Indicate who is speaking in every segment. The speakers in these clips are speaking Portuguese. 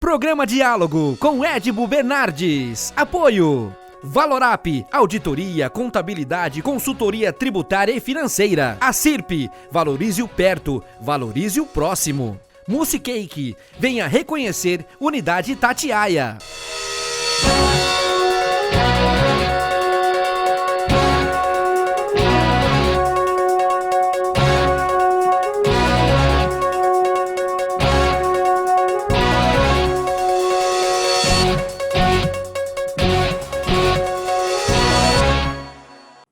Speaker 1: Programa Diálogo com Edibo Bernardes. Apoio Valorap, auditoria, contabilidade, consultoria tributária e financeira. Acirp, valorize o perto, valorize o próximo. Musicake, venha reconhecer Unidade Itatiaia.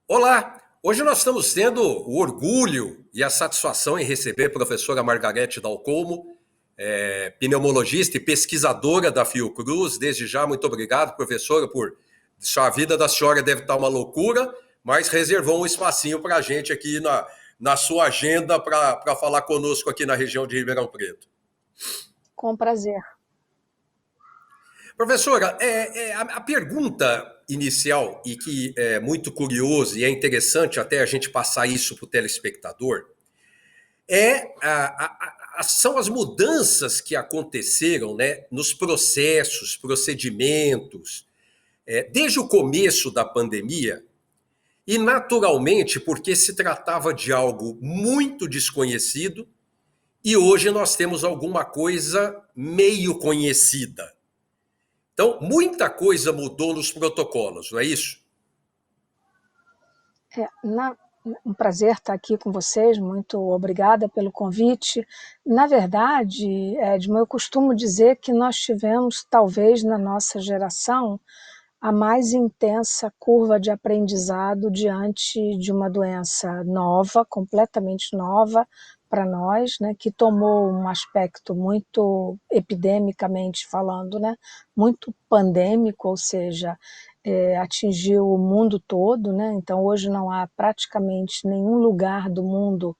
Speaker 2: Olá! Hoje nós estamos tendo o orgulho e a satisfação em receber a professora Margarete Dalcomo, pneumologista e pesquisadora da Fiocruz. Desde já, muito obrigado, professora, por... A vida da senhora deve estar uma loucura, mas reservou um espacinho para a gente aqui na sua agenda para falar conosco aqui na região de Ribeirão Preto.
Speaker 3: Com prazer.
Speaker 2: Professora, a pergunta inicial, e que é muito curioso e é interessante até a gente passar isso para o telespectador, são as mudanças que aconteceram, né, nos processos, procedimentos, desde o começo da pandemia, e naturalmente porque se tratava de algo muito desconhecido, e hoje nós temos alguma coisa meio conhecida. Então, muita coisa mudou nos protocolos, não é isso?
Speaker 3: Um prazer estar aqui com vocês, muito obrigada pelo convite. Na verdade, Edmo, eu costumo dizer que nós tivemos, talvez na nossa geração, a mais intensa curva de aprendizado diante de uma doença nova, completamente nova para nós, né, que tomou um aspecto muito epidemicamente falando, né, muito pandêmico, ou seja, atingiu o mundo todo, né? Então hoje não há praticamente nenhum lugar do mundo,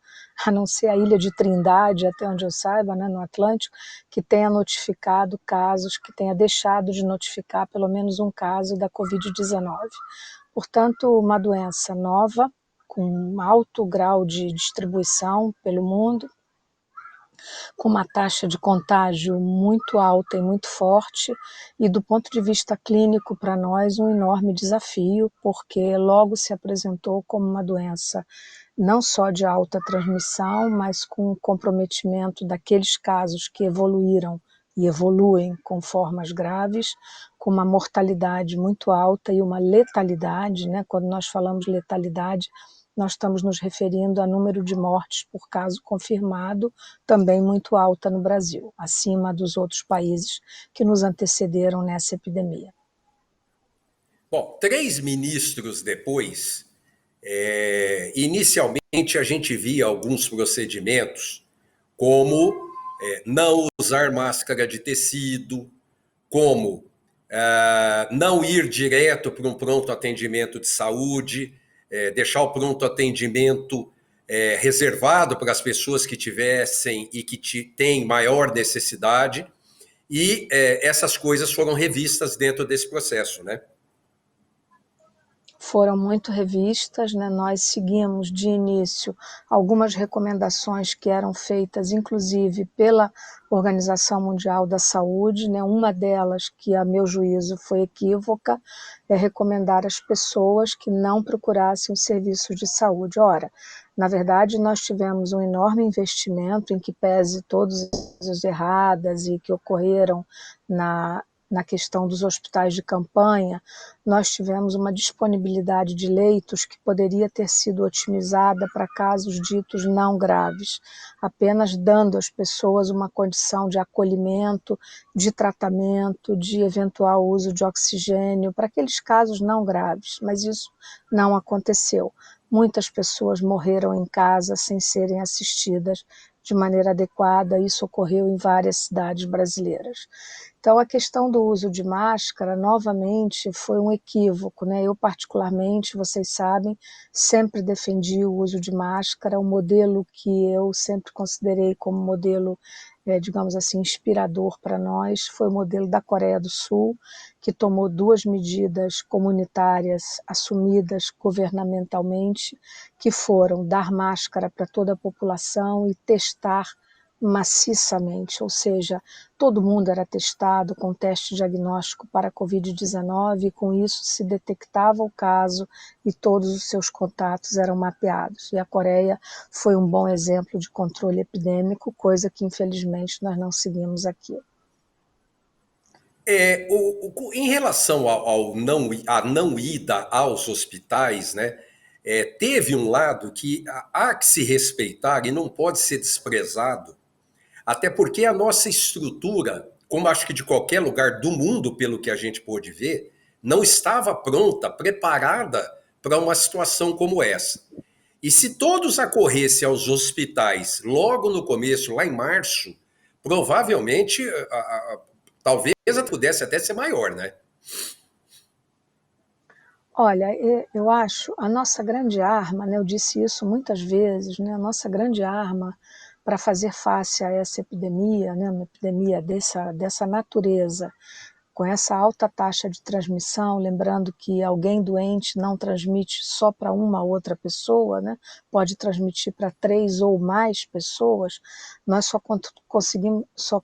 Speaker 3: a não ser a ilha de Trindade, até onde eu saiba, né, no Atlântico, que tenha notificado casos, que tenha deixado de notificar pelo menos um caso da Covid-19. Portanto, uma doença nova, com um alto grau de distribuição pelo mundo, com uma taxa de contágio muito alta e muito forte, e do ponto de vista clínico para nós um enorme desafio, porque logo se apresentou como uma doença não só de alta transmissão, mas com comprometimento daqueles casos que evoluíram e evoluem com formas graves, com uma mortalidade muito alta e uma letalidade, né? Quando nós falamos letalidade, nós estamos nos referindo a número de mortes por caso confirmado, também muito alta no Brasil, acima dos outros países que nos antecederam nessa epidemia.
Speaker 2: Bom, 3 ministros depois, inicialmente a gente via alguns procedimentos como não usar máscara de tecido, como não ir direto para um pronto atendimento de saúde, deixar o pronto atendimento reservado para as pessoas que tivessem e que têm maior necessidade, e essas coisas foram revistas dentro desse processo, né?
Speaker 3: Foram muito revistas, né? Nós seguimos de início algumas recomendações que eram feitas, inclusive pela Organização Mundial da Saúde, né? Uma delas, que a meu juízo foi equívoca, é recomendar às pessoas que não procurassem os serviços de saúde. Ora, na verdade, nós tivemos um enorme investimento, em que pese todas as erradas e que ocorreram na questão dos hospitais de campanha, nós tivemos uma disponibilidade de leitos que poderia ter sido otimizada para casos ditos não graves, apenas dando às pessoas uma condição de acolhimento, de tratamento, de eventual uso de oxigênio, para aqueles casos não graves, mas isso não aconteceu. Muitas pessoas morreram em casa sem serem assistidas de maneira adequada, isso ocorreu em várias cidades brasileiras. Então, a questão do uso de máscara, novamente, foi um equívoco, né? Eu, particularmente, vocês sabem, sempre defendi o uso de máscara, o modelo que eu sempre considerei como modelo, digamos assim, inspirador para nós, foi o modelo da Coreia do Sul, que tomou 2 medidas comunitárias assumidas governamentalmente, que foram dar máscara para toda a população e testar maciçamente, ou seja, todo mundo era testado com teste diagnóstico para a Covid-19 e com isso se detectava o caso e todos os seus contatos eram mapeados. E a Coreia foi um bom exemplo de controle epidêmico, coisa que infelizmente nós não seguimos aqui.
Speaker 2: Em relação à não ida aos hospitais, né, teve um lado que há que se respeitar e não pode ser desprezado, até porque a nossa estrutura, como acho que de qualquer lugar do mundo, pelo que a gente pôde ver, não estava pronta, preparada para uma situação como essa. E se todos acorressem aos hospitais logo no começo, lá em março, provavelmente, talvez pudesse até ser maior, né?
Speaker 3: Olha, eu acho a nossa grande arma, né, eu disse isso muitas vezes, né, a nossa grande arma para fazer face a essa epidemia, né, uma epidemia dessa natureza, com essa alta taxa de transmissão, lembrando que alguém doente não transmite só para uma outra pessoa, né, pode transmitir para 3 ou mais pessoas, nós conseguimos, só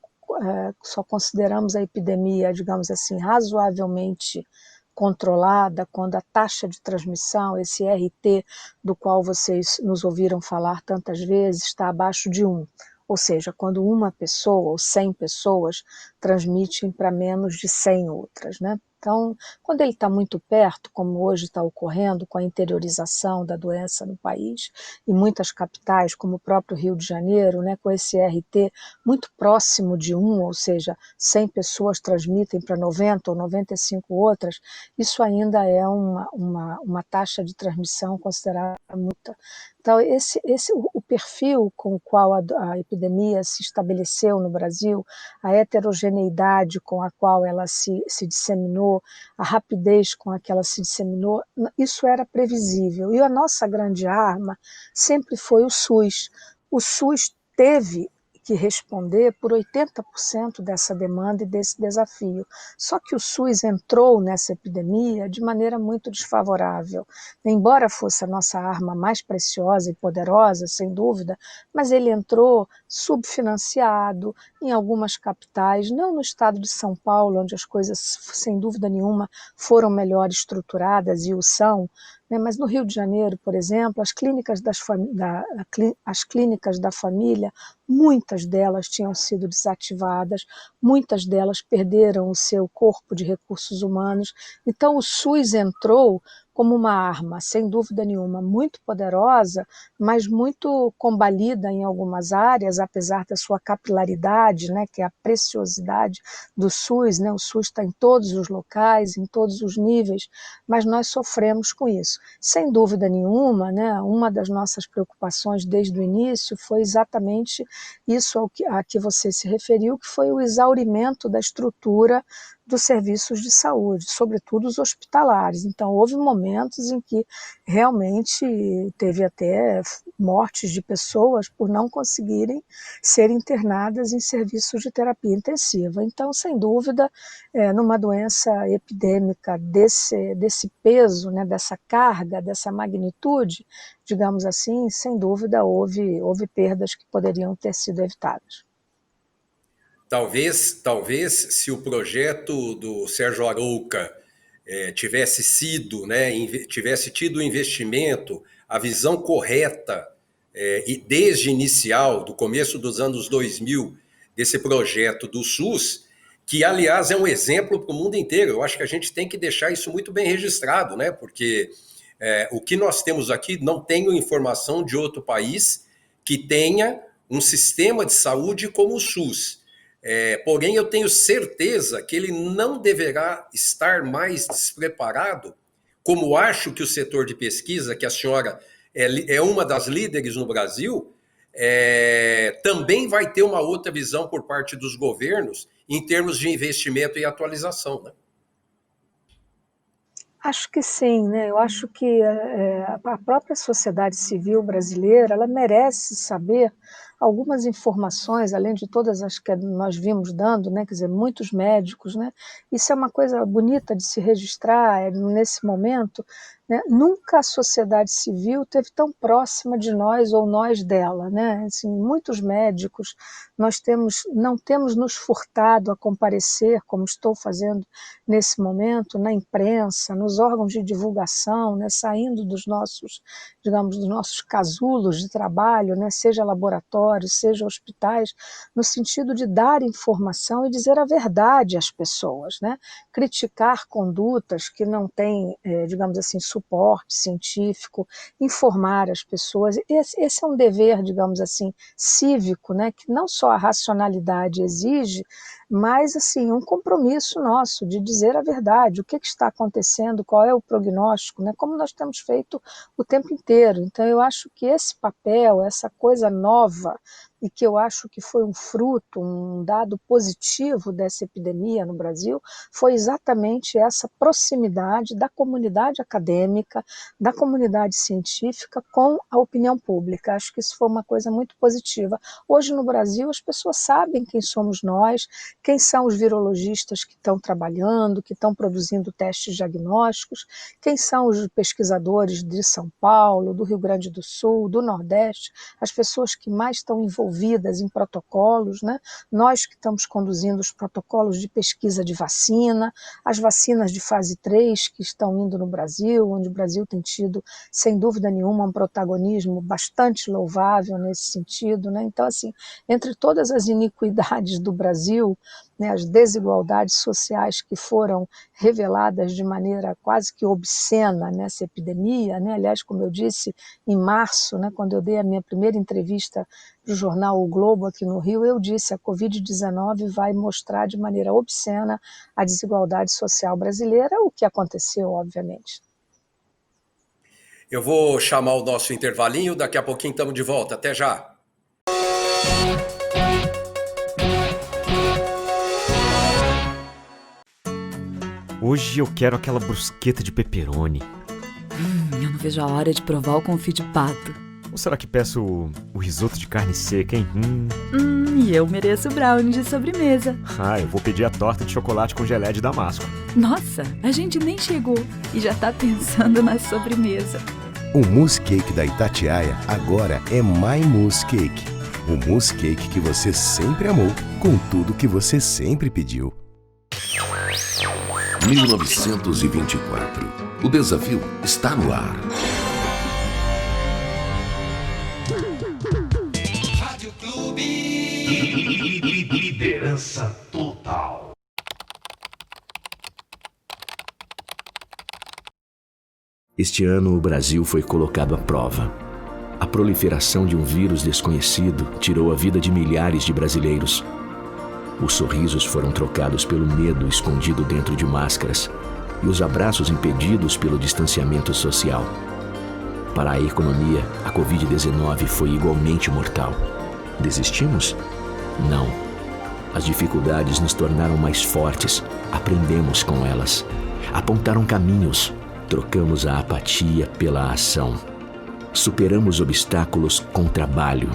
Speaker 3: consideramos a epidemia, digamos assim, razoavelmente controlada quando a taxa de transmissão, esse RT do qual vocês nos ouviram falar tantas vezes, está abaixo de 1. Ou seja, quando uma pessoa ou 100 pessoas transmitem para menos de 100 outras, né? Então, quando ele está muito perto, como hoje está ocorrendo com a interiorização da doença no país, e muitas capitais, como o próprio Rio de Janeiro, né, com esse RT muito próximo de 1, ou seja, 100 pessoas transmitem para 90 ou 95 outras, isso ainda é uma taxa de transmissão considerada muita. Então, o perfil com o qual a epidemia se estabeleceu no Brasil, a heterogeneidade com a qual ela se disseminou, a rapidez com a que ela se disseminou, isso era previsível. E a nossa grande arma sempre foi o SUS. O SUS teve que responder por 80% dessa demanda e desse desafio. Só que o SUS entrou nessa epidemia de maneira muito desfavorável. Embora fosse a nossa arma mais preciosa e poderosa, sem dúvida, mas ele entrou subfinanciado em algumas capitais, não no estado de São Paulo, onde as coisas, sem dúvida nenhuma, foram melhor estruturadas e o são, né? Mas no Rio de Janeiro, por exemplo, as clínicas da família, muitas delas tinham sido desativadas, muitas delas perderam o seu corpo de recursos humanos. Então o SUS entrou como uma arma, sem dúvida nenhuma, muito poderosa, mas muito combalida em algumas áreas, apesar da sua capilaridade, né, que é a preciosidade do SUS, né, o SUS está em todos os locais, em todos os níveis, mas nós sofremos com isso. Sem dúvida nenhuma, né, uma das nossas preocupações desde o início foi exatamente isso a que você se referiu, que foi o exaurimento da estrutura dos serviços de saúde, sobretudo os hospitalares. Então, houve momentos em que realmente teve até mortes de pessoas por não conseguirem ser internadas em serviços de terapia intensiva. Então, sem dúvida, numa doença epidêmica desse peso, né, dessa carga, dessa magnitude, digamos assim, sem dúvida houve perdas que poderiam ter sido evitadas.
Speaker 2: Talvez se o projeto do Sérgio Arouca tivesse sido, né, tivesse tido o investimento, a visão correta e desde inicial, do começo dos anos 2000, desse projeto do SUS, que aliás é um exemplo para o mundo inteiro. Eu acho que a gente tem que deixar isso muito bem registrado, né? Porque o que nós temos aqui, não tenho informação de outro país que tenha um sistema de saúde como o SUS. Porém, eu tenho certeza que ele não deverá estar mais despreparado, como acho que o setor de pesquisa, que a senhora é uma das líderes no Brasil, também vai ter uma outra visão por parte dos governos em termos de investimento e atualização, né?
Speaker 3: Acho que sim, né? Eu acho que a própria sociedade civil brasileira ela merece saber algumas informações, além de todas as que nós vimos dando, né, quer dizer, muitos médicos, né, isso é uma coisa bonita de se registrar nesse momento, né, nunca a sociedade civil esteve tão próxima de nós ou nós dela, né, assim, muitos médicos, não temos nos furtado a comparecer, como estou fazendo nesse momento, na imprensa, nos órgãos de divulgação, né, saindo dos nossos, digamos, dos nossos casulos de trabalho, né, seja laboratórios, seja hospitais, no sentido de dar informação e dizer a verdade às pessoas, né, criticar condutas que não têm, digamos assim, suporte científico, informar as pessoas. Esse é um dever, digamos assim, cívico, né, que não só a racionalidade exige, mas assim, um compromisso nosso de dizer a verdade, o que está acontecendo, qual é o prognóstico, né, como nós temos feito o tempo inteiro. Então eu acho que esse papel, essa coisa nova, e que eu acho que foi um fruto, um dado positivo dessa epidemia no Brasil, foi exatamente essa proximidade da comunidade acadêmica, da comunidade científica com a opinião pública. Acho que isso foi uma coisa muito positiva. Hoje no Brasil as pessoas sabem quem somos nós, quem são os virologistas que estão trabalhando, que estão produzindo testes diagnósticos, quem são os pesquisadores de São Paulo, do Rio Grande do Sul, do Nordeste, as pessoas que mais estão envolvidas em protocolos, né? Nós que estamos conduzindo os protocolos de pesquisa de vacina, as vacinas de fase 3 que estão indo no Brasil, onde o Brasil tem tido, sem dúvida nenhuma, um protagonismo bastante louvável nesse sentido, né? Então, assim, entre todas as iniquidades do Brasil, né, as desigualdades sociais que foram reveladas de maneira quase que obscena nessa epidemia, né? Aliás, como eu disse, em março, né, quando eu dei a minha primeira entrevista para o jornal O Globo aqui no Rio, eu disse: a Covid-19 vai mostrar de maneira obscena a desigualdade social brasileira, o que aconteceu, obviamente.
Speaker 2: Eu vou chamar o nosso intervalinho, daqui a pouquinho estamos de volta. Até já!
Speaker 4: Hoje eu quero aquela brusqueta de pepperoni.
Speaker 5: Eu não vejo a hora de provar o confit de pato.
Speaker 4: Ou será que peço o risoto de carne seca, hein?
Speaker 5: E eu mereço o brownie de sobremesa.
Speaker 4: Eu vou pedir a torta de chocolate com geleia de damasco.
Speaker 5: Nossa, a gente nem chegou e já tá pensando na sobremesa.
Speaker 6: O mousse cake da Itatiaia agora é My Mousse Cake. O mousse cake que você sempre amou, com tudo que você sempre pediu.
Speaker 7: 1924. O desafio está no ar.
Speaker 8: Rádio Clube. Liderança total.
Speaker 9: Este ano o Brasil foi colocado à prova. A proliferação de um vírus desconhecido tirou a vida de milhares de brasileiros. Os sorrisos foram trocados pelo medo escondido dentro de máscaras e os abraços impedidos pelo distanciamento social. Para a economia, a Covid-19 foi igualmente mortal. Desistimos? Não. As dificuldades nos tornaram mais fortes, aprendemos com elas. Apontaram caminhos, trocamos a apatia pela ação. Superamos obstáculos com trabalho.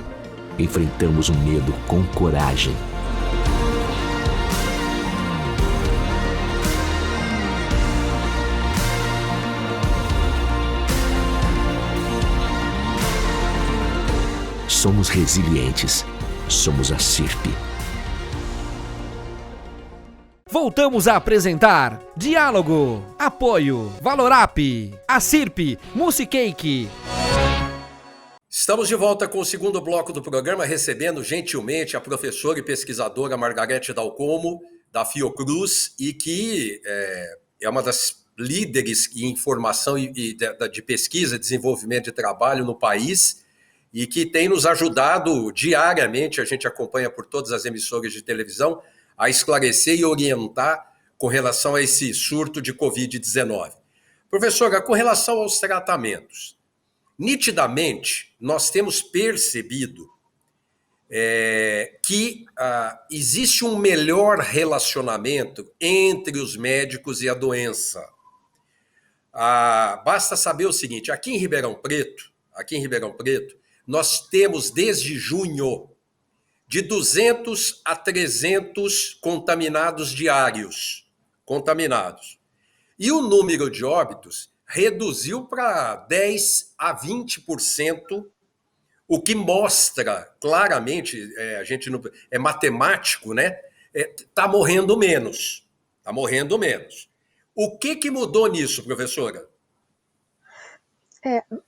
Speaker 9: Enfrentamos o medo com coragem. Somos resilientes. Somos a CIRP.
Speaker 1: Voltamos a apresentar Diálogo, Apoio, Valorap, a CIRP, Mousse Cake.
Speaker 2: Estamos de volta com o segundo bloco do programa, recebendo gentilmente a professora e pesquisadora Margarete Dalcomo, da Fiocruz, e que é uma das líderes em informação e de pesquisa e desenvolvimento de trabalho no país, e que tem nos ajudado diariamente, a gente acompanha por todas as emissoras de televisão, a esclarecer e orientar com relação a esse surto de Covid-19. Professora, com relação aos tratamentos, nitidamente nós temos percebido que existe um melhor relacionamento entre os médicos e a doença. Basta saber o seguinte, aqui em Ribeirão Preto, nós temos desde junho de 200 a 300 contaminados diários. Contaminados. E o número de óbitos reduziu para 10 a 20%, o que mostra claramente, a gente não, é matemático, né? Está morrendo menos. Está morrendo menos. O que mudou nisso, professora?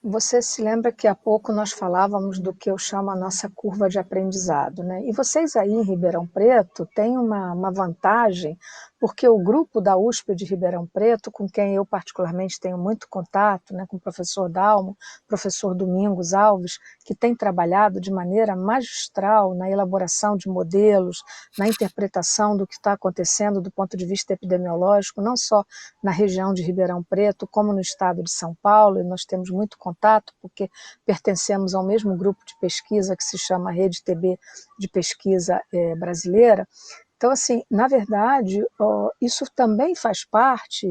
Speaker 3: Você se lembra que há pouco nós falávamos do que eu chamo a nossa curva de aprendizado, né? E vocês aí em Ribeirão Preto têm uma vantagem, porque o grupo da USP de Ribeirão Preto, com quem eu particularmente tenho muito contato, né, com o professor Dalmo, professor Domingos Alves, que tem trabalhado de maneira magistral na elaboração de modelos, na interpretação do que está acontecendo do ponto de vista epidemiológico, não só na região de Ribeirão Preto, como no estado de São Paulo, e nós temos muito contato, porque pertencemos ao mesmo grupo de pesquisa que se chama Rede TB de Pesquisa Brasileira. Então, assim, na verdade, isso também faz parte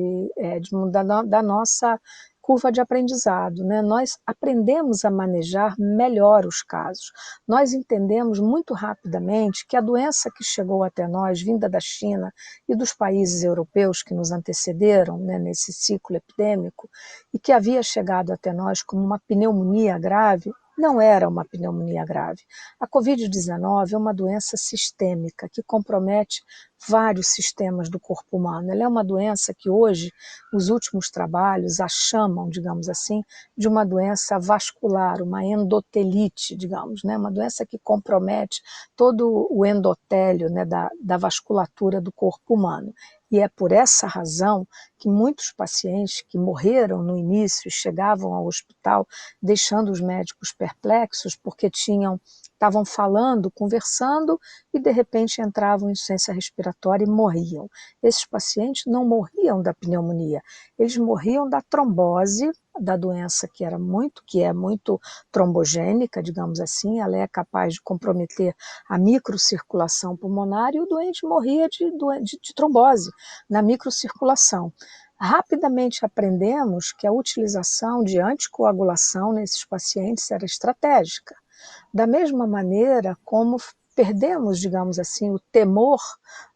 Speaker 3: da nossa curva de aprendizado, né? Nós aprendemos a manejar melhor os casos. Nós entendemos muito rapidamente que a doença que chegou até nós, vinda da China e dos países europeus que nos antecederam, né, nesse ciclo epidêmico, e que havia chegado até nós como uma pneumonia grave, não era uma pneumonia grave. A Covid-19 é uma doença sistêmica que compromete vários sistemas do corpo humano. Ela é uma doença que hoje, os últimos trabalhos a chamam, digamos assim, de uma doença vascular, uma endotelite, digamos, né? Uma doença que compromete todo o endotélio, né, da vasculatura do corpo humano. E é por essa razão que muitos pacientes que morreram no início chegavam ao hospital deixando os médicos perplexos porque estavam falando, conversando e de repente entravam em insuficiência respiratória e morriam. Esses pacientes não morriam da pneumonia, eles morriam da trombose, da doença que é muito trombogênica, digamos assim, ela é capaz de comprometer a microcirculação pulmonar e o doente morria de trombose na microcirculação. Rapidamente aprendemos que a utilização de anticoagulação nesses pacientes era estratégica. Da mesma maneira como perdemos, digamos assim, o temor,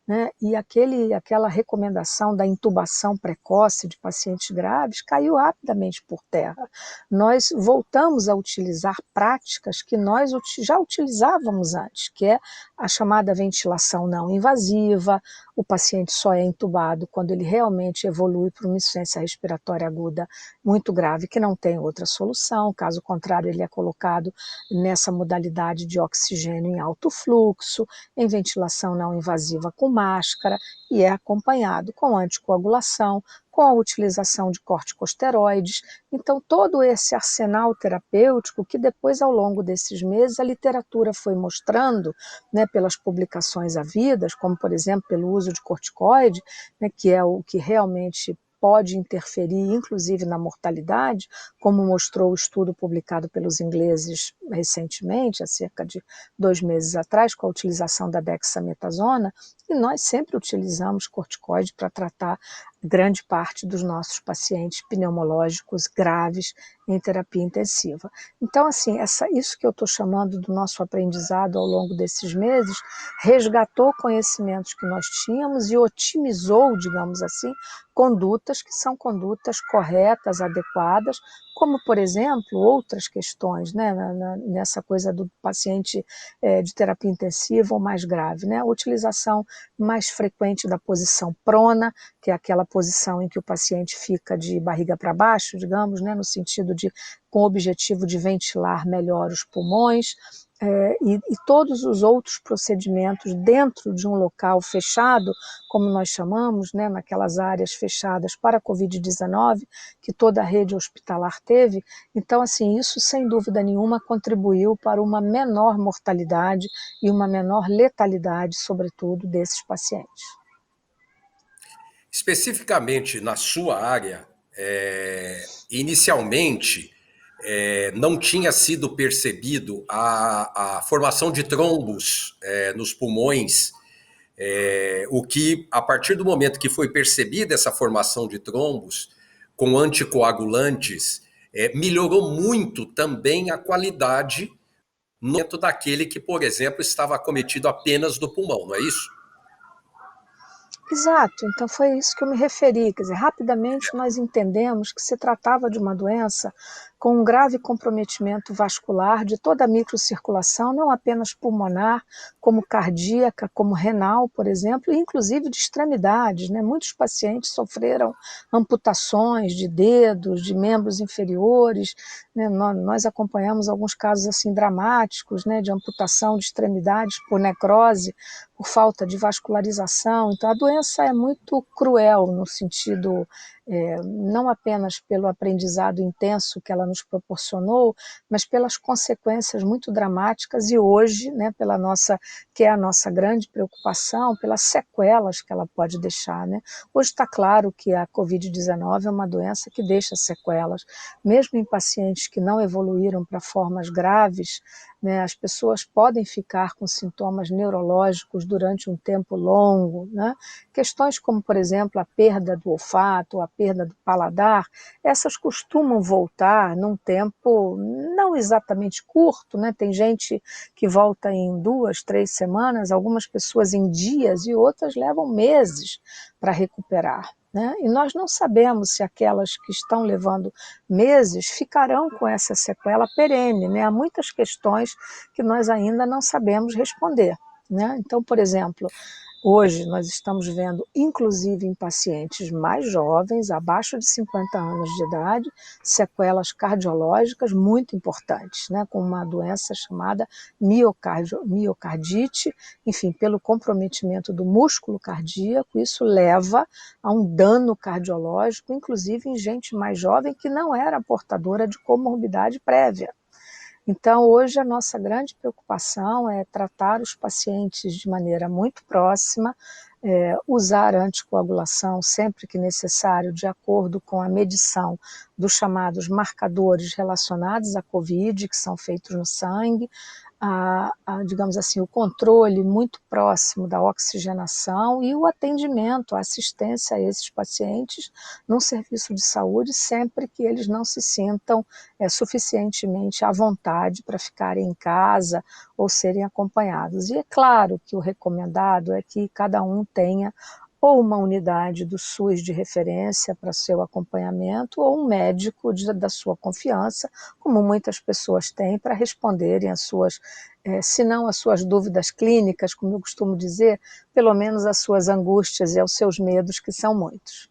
Speaker 3: né, e aquela recomendação da intubação precoce de pacientes graves caiu rapidamente por terra. Nós voltamos a utilizar práticas que nós já utilizávamos antes, que é a chamada ventilação não invasiva. O paciente só é intubado quando ele realmente evolui para uma insuficiência respiratória aguda muito grave, que não tem outra solução, caso contrário ele é colocado nessa modalidade de oxigênio em alto fluxo, em ventilação não invasiva com máscara, e é acompanhado com anticoagulação, com a utilização de corticosteroides. Então, todo esse arsenal terapêutico que depois, ao longo desses meses, a literatura foi mostrando, né, pelas publicações havidas, como, por exemplo, pelo uso de corticoide, né, que é o que realmente pode interferir, inclusive, na mortalidade, como mostrou o estudo publicado pelos ingleses recentemente, há cerca de 2 meses atrás, com a utilização da dexametasona, e nós sempre utilizamos corticoide para tratar grande parte dos nossos pacientes pneumológicos graves em terapia intensiva. Então, assim, isso que eu estou chamando do nosso aprendizado ao longo desses meses, resgatou conhecimentos que nós tínhamos e otimizou, digamos assim, condutas que são condutas corretas, adequadas, como, por exemplo, outras questões, né, nessa coisa do paciente de terapia intensiva ou mais grave, né, a utilização mais frequente da posição prona, que é aquela posição em que o paciente fica de barriga para baixo, digamos, né, no sentido com o objetivo de ventilar melhor os pulmões, e todos os outros procedimentos dentro de um local fechado, como nós chamamos, né, naquelas áreas fechadas para a Covid-19, que toda a rede hospitalar teve. Então, assim, isso sem dúvida nenhuma contribuiu para uma menor mortalidade e uma menor letalidade, sobretudo, desses pacientes.
Speaker 2: Especificamente na sua área, inicialmente não tinha sido percebido a formação de trombos nos pulmões, o que, a partir do momento que foi percebida essa formação de trombos com anticoagulantes, melhorou muito também a qualidade no momento daquele que, por exemplo, estava acometido apenas do pulmão, não é isso?
Speaker 3: Exato, então foi isso que eu me referi, quer dizer, rapidamente nós entendemos que se tratava de uma doença com um grave comprometimento vascular de toda a microcirculação, não apenas pulmonar, como cardíaca, como renal, por exemplo, e inclusive de extremidades, né? Muitos pacientes sofreram amputações de dedos, de membros inferiores, né? Nós acompanhamos alguns casos assim dramáticos, né? De amputação de extremidades por necrose, por falta de vascularização. Então, a doença é muito cruel no sentido, não apenas pelo aprendizado intenso que ela nos proporcionou, mas pelas consequências muito dramáticas e hoje, né, que é a nossa grande preocupação, pelas sequelas que ela pode deixar, né? Hoje está claro que a Covid-19 é uma doença que deixa sequelas, mesmo em pacientes que não evoluíram para formas graves, né, as pessoas podem ficar com sintomas neurológicos durante um tempo longo, né? Questões como, por exemplo, a perda do olfato, a perda do paladar, essas costumam voltar num tempo não exatamente curto, né? Tem gente que volta em 2, 3 semanas, algumas pessoas em dias e outras levam meses para recuperar, né? E nós não sabemos se aquelas que estão levando meses ficarão com essa sequela perene, né? Há muitas questões que nós ainda não sabemos responder, né? Então, por exemplo, hoje nós estamos vendo, inclusive em pacientes mais jovens, abaixo de 50 anos de idade, sequelas cardiológicas muito importantes, né? Com uma doença chamada miocardite, enfim, pelo comprometimento do músculo cardíaco, isso leva a um dano cardiológico, inclusive em gente mais jovem que não era portadora de comorbidade prévia. Então, hoje a nossa grande preocupação é tratar os pacientes de maneira muito próxima, usar anticoagulação sempre que necessário, de acordo com a medição dos chamados marcadores relacionados à COVID, que são feitos no sangue, digamos assim, o controle muito próximo da oxigenação e o atendimento, a assistência a esses pacientes num serviço de saúde sempre que eles não se sintam suficientemente à vontade para ficarem em casa ou serem acompanhados. E é claro que o recomendado é que cada um tenha ou uma unidade do SUS de referência para seu acompanhamento, ou um médico da sua confiança, como muitas pessoas têm, para responderem às suas, se não às suas dúvidas clínicas, como eu costumo dizer, pelo menos às suas angústias e aos seus medos, que são muitos.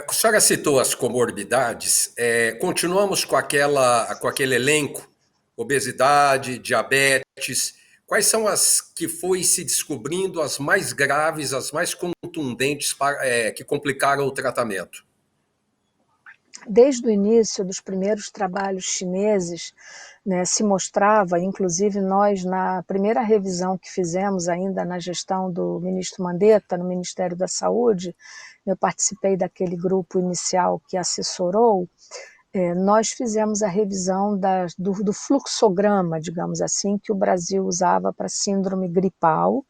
Speaker 2: A senhora citou as comorbidades, continuamos com aquele elenco, obesidade, diabetes. Quais são as que foi se descobrindo as mais graves, as mais contundentes que complicaram o tratamento?
Speaker 3: Desde o início dos primeiros trabalhos chineses, né, se mostrava, inclusive nós na primeira revisão que fizemos ainda na gestão do ministro Mandetta, no Ministério da Saúde, eu participei daquele grupo inicial que assessorou, nós fizemos a revisão do fluxograma, digamos assim, que o Brasil usava para síndrome gripal,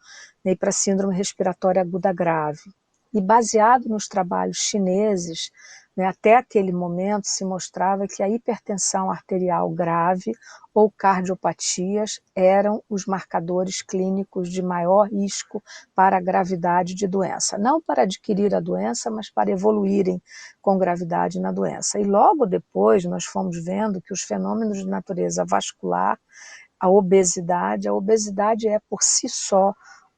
Speaker 3: né, e para síndrome respiratória aguda grave. E baseado nos trabalhos chineses, né, até aquele momento se mostrava que a hipertensão arterial grave ou cardiopatias eram os marcadores clínicos de maior risco para a gravidade de doença. Não para adquirir a doença, mas para evoluírem com gravidade na doença. E logo depois nós fomos vendo que os fenômenos de natureza vascular, a obesidade é por si só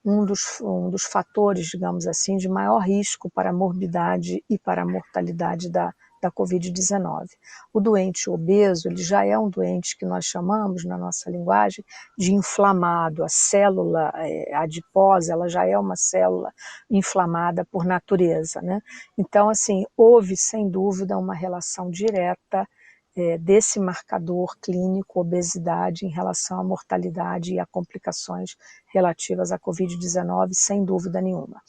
Speaker 3: um dos fatores, digamos assim, de maior risco para a morbidade e para a mortalidade da Covid-19. O doente obeso, ele já é um doente que nós chamamos, na nossa linguagem, de inflamado. A célula adiposa, ela já é uma célula inflamada por natureza, né? Então, assim, houve, sem dúvida, uma relação direta desse marcador clínico, obesidade, em relação à mortalidade e a complicações relativas à Covid-19, sem dúvida nenhuma.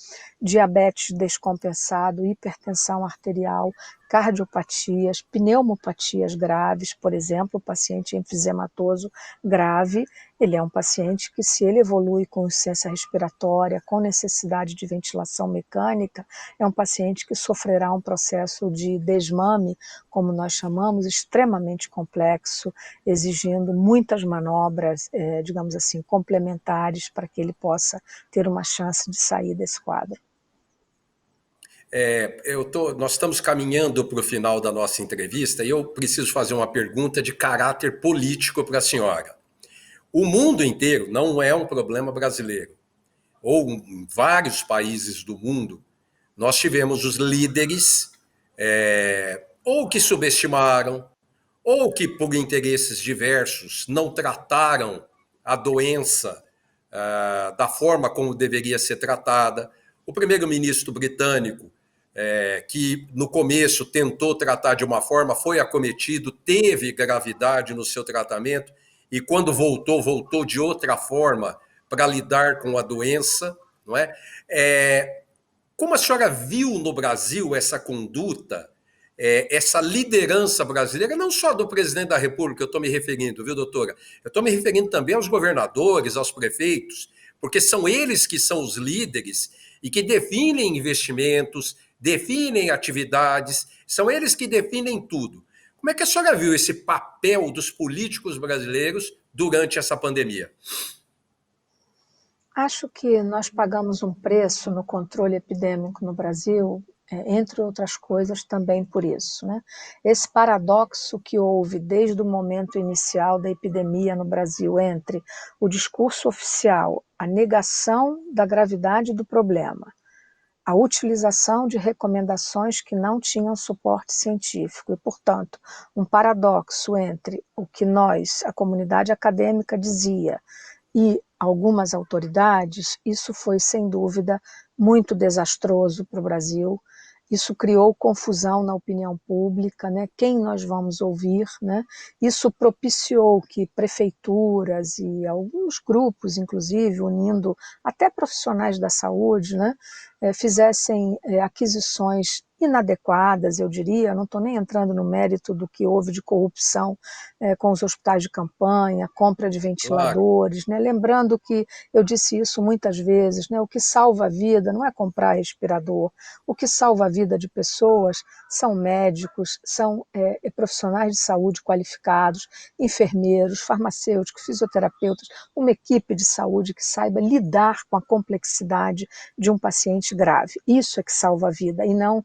Speaker 3: Diabetes descompensado, hipertensão arterial, cardiopatias, pneumopatias graves, por exemplo, o paciente enfisematoso grave, ele é um paciente que, se ele evolui com insuficiência respiratória, com necessidade de ventilação mecânica, é um paciente que sofrerá um processo de desmame, como nós chamamos, extremamente complexo, exigindo muitas manobras, digamos assim, complementares para que ele possa ter uma chance de sair desse quadro.
Speaker 2: Nós estamos caminhando para o final da nossa entrevista e eu preciso fazer uma pergunta de caráter político para a senhora. O mundo inteiro, não é um problema brasileiro, ou em vários países do mundo, nós tivemos os líderes ou que subestimaram, ou que por interesses diversos não trataram a doença da forma como deveria ser tratada. O primeiro-ministro britânico, que no começo tentou tratar de uma forma, foi acometido, teve gravidade no seu tratamento, e quando voltou de outra forma para lidar com a doença, não é? Como a senhora viu no Brasil essa conduta, essa liderança brasileira, não só do presidente da República, eu estou me referindo, viu, doutora? Eu estou me referindo também aos governadores, aos prefeitos, porque são eles que são os líderes e que definem investimentos, definem atividades, são eles que definem tudo. Como é que a senhora viu esse papel dos políticos brasileiros durante essa pandemia?
Speaker 3: Acho que nós pagamos um preço no controle epidêmico no Brasil, entre outras coisas, também por isso, né? Esse paradoxo que houve desde o momento inicial da epidemia no Brasil entre o discurso oficial, a negação da gravidade do problema, a utilização de recomendações que não tinham suporte científico e, portanto, um paradoxo entre o que nós, a comunidade acadêmica, dizia e algumas autoridades, isso foi, sem dúvida, muito desastroso para o Brasil. Isso criou confusão na opinião pública, né? Quem nós vamos ouvir, né? Isso propiciou que prefeituras e alguns grupos, inclusive, unindo até profissionais da saúde, né? Fizessem aquisições inadequadas, eu diria, não estou nem entrando no mérito do que houve de corrupção com os hospitais de campanha, compra de ventiladores, claro, né? Lembrando que eu disse isso muitas vezes, né? O que salva a vida não é comprar respirador, o que salva a vida de pessoas são médicos, são profissionais de saúde qualificados, enfermeiros, farmacêuticos, fisioterapeutas, uma equipe de saúde que saiba lidar com a complexidade de um paciente grave. Isso é que salva a vida, e não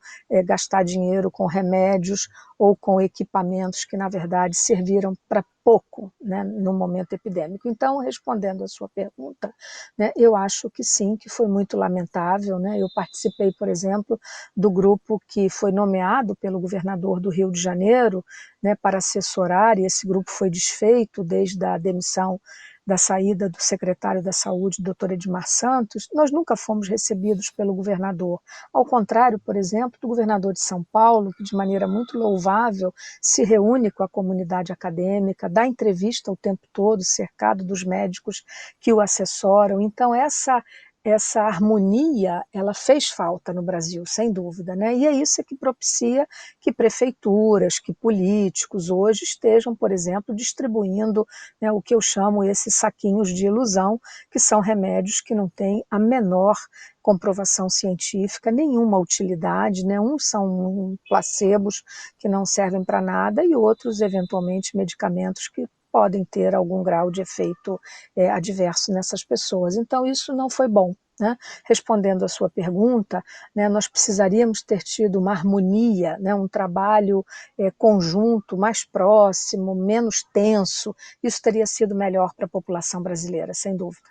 Speaker 3: gastar dinheiro com remédios ou com equipamentos que, na verdade, serviram para pouco, né, no momento epidêmico. Então, respondendo à sua pergunta, né, eu acho que sim, que foi muito lamentável, né? Eu participei, por exemplo, do grupo que foi nomeado pelo governador do Rio de Janeiro, né, para assessorar, e esse grupo foi desfeito desde a demissão da saída do secretário da Saúde, Dr. Edmar Santos. Nós nunca fomos recebidos pelo governador. Ao contrário, por exemplo, do governador de São Paulo, que de maneira muito louvável se reúne com a comunidade acadêmica, dá entrevista o tempo todo, cercado dos médicos que o assessoram. Então, essa harmonia, ela fez falta no Brasil, sem dúvida, né? E é isso que propicia que prefeituras, que políticos hoje estejam, por exemplo, distribuindo, né, o que eu chamo esses saquinhos de ilusão, que são remédios que não têm a menor comprovação científica, nenhuma utilidade, né? Uns são placebos que não servem para nada e outros, eventualmente, medicamentos que podem ter algum grau de efeito adverso nessas pessoas. Então, isso não foi bom, né? Respondendo à sua pergunta, né, nós precisaríamos ter tido uma harmonia, né, um trabalho conjunto, mais próximo, menos tenso. Isso teria sido melhor para a população brasileira, sem dúvida.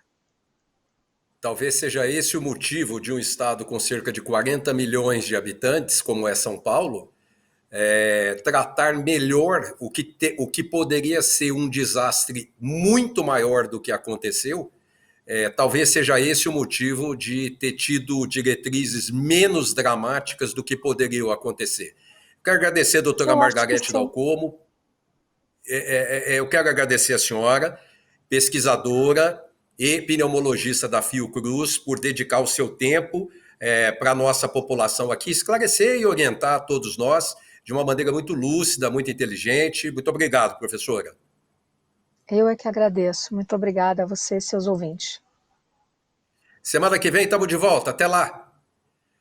Speaker 2: Talvez seja esse o motivo de um estado com cerca de 40 milhões de habitantes, como é São Paulo, tratar melhor o que poderia ser um desastre muito maior do que aconteceu. Talvez seja esse o motivo de ter tido diretrizes menos dramáticas do que poderiam acontecer. Quero agradecer a doutora Margarete Dalcomo, eu quero agradecer a senhora, pesquisadora, e pneumologista da Fiocruz, por dedicar o seu tempo para a nossa população aqui, esclarecer e orientar todos nós de uma maneira muito lúcida, muito inteligente. Muito obrigado, professora.
Speaker 3: Eu é que agradeço. Muito obrigada a você e seus ouvintes.
Speaker 2: Semana que vem estamos de volta. Até lá.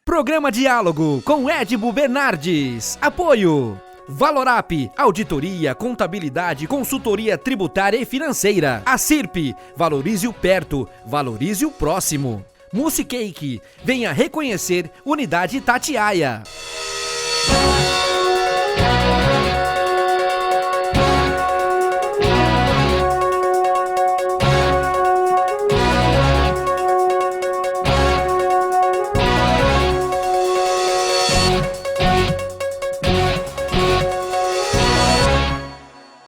Speaker 1: Programa Diálogo com Edibo Bernardes. Apoio Valorap, auditoria, contabilidade, consultoria tributária e financeira. A CIRP, valorize o perto, valorize o próximo. Musicake, venha reconhecer Unidade Itatiaia.